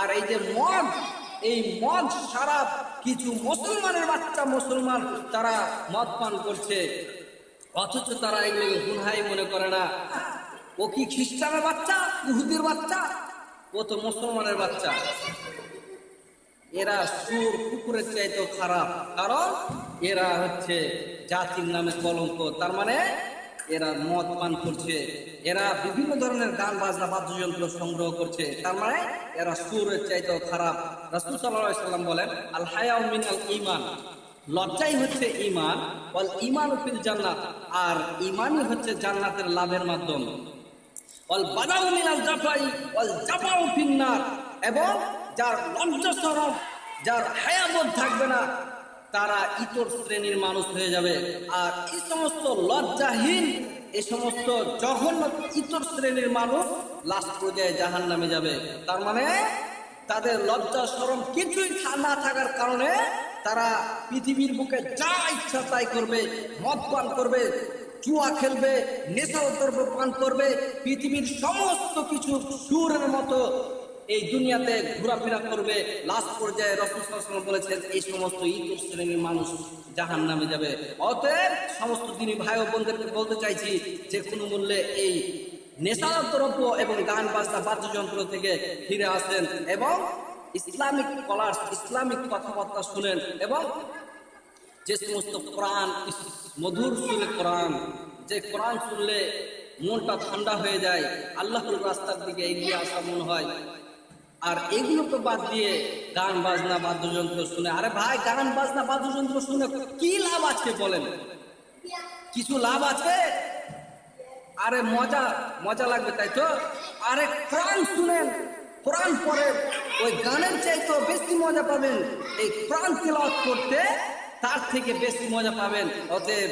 আর এই যে মদ, এই মদ শরাব কিছু মুসলমানের বাচ্চা মুসলমান তারা মদ পান করছে, অথচ তারা এগুলোকে গুনহাই মনে করে না। ও কি খ্রিস্টানের বাচ্চা, ইহুদির বাচ্চা? ও তো মুসলমানের বাচ্চা। এরা সুর কুকুরের চাইতেও খারাপ, কারণ এরা হচ্ছে জাতির নামে কলঙ্ক। তার মানে এরা মদ পান করছে, এরা বিভিন্ন ধরনের গান বাজনা বাদ্যযন্ত্র সংগ্রহ করছে, তার মানে এরা সুরের চাইতেও খারাপ। রাসূল সাল্লাল্লাহু আলাইহি ওয়াসাল্লাম বলেন, আল হায়াউ মিনাল ঈমান, লজ্জাই হচ্ছে ঈমান, ওয়াল ঈমানু ফিল জান্নাত, আর ঈমানই হচ্ছে জান্নাতের লাভের মাধ্যম। ওয়াল বাদাউ মিনাল জাফাই ওয়াল জাফাউ ফিন নার, এবং যার লজ্জা শরম, যার হায়াবোধ থাকবে না, তারা ইতর শ্রেণীর মানুষ হয়ে যাবে। আর এই সমস্ত লজ্জাহীন, এই সমস্ত জঘন্য ইতর শ্রেণীর মানুষ লাস্ট পর্যায়ে জাহান্নামে যাবে। তার মানে তাদের লজ্জা শরম কিছুই না থাকার কারণে তারা পৃথিবীর বুকে যা ইচ্ছা তাই করবে, মদ পান করবে, জুয়া খেলবে, নেশাও দ্রব্য পান করবে, পৃথিবীর সমস্ত কিছু সুরের মতো এই দুনিয়াতে ঘোরাফেরা করবে। লাস্ট পর্যায়ে রাসূল সাল্লাল্লাহু আলাইহি ওয়াসাল্লাম বলেছেন, এই সমস্ত ইতর শ্রেণীর মানুষ জাহান্নামে যাবে। অতএব সমস্ত দিনী ভাই ও বোনদেরকে বলতে চাইছি, যে কোনো মূল্যে এই নেশার দ্রব্য এবং গান বাজনা বাদ্যযন্ত্র থেকে ফিরে আসেন এবং ইসলামিক কলার্স, ইসলামিক কথাবার্তা শুনেন, এবং যে সমস্ত কোরআন, মধুর সুরে কোরআন, যে কোরআন শুনলে মনটা ঠান্ডা হয়ে যায়, আল্লাহর রাস্তার দিকে এগিয়ে আসা মনে হয়। আর এগুলোকে বাদ দিয়ে গান বাজনা বাদ্যযন্ত্র শুনে, আরে ভাই গান বাজনা বাদ্যযন্ত্র শুনে কি লাভ আছে বলেন? কিছু লাভ আছে? আরে মজা মজা লাগবে, তাই তো? আরে কোরআন শুনেন, কোরআন পড়ে, ওই গানের চাইতেও বেশি মজা পাবেন এই কোরআন তিলাওয়াত করতে, তার থেকে বেশি মজা পাবেন। অতএব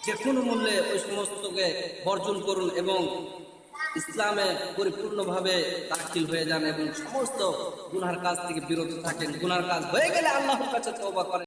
যে কোনো মূল্যে ওই সমস্তকে বর্জন করুন এবং ইসলামে পরিপূর্ণভাবে দাখিল হয়ে যান এবং সমস্ত গুনার কাজ থেকে বিরত থাকেন। গুনার কাজ হয়ে গেলে আল্লাহর কাছে তওবা করেন।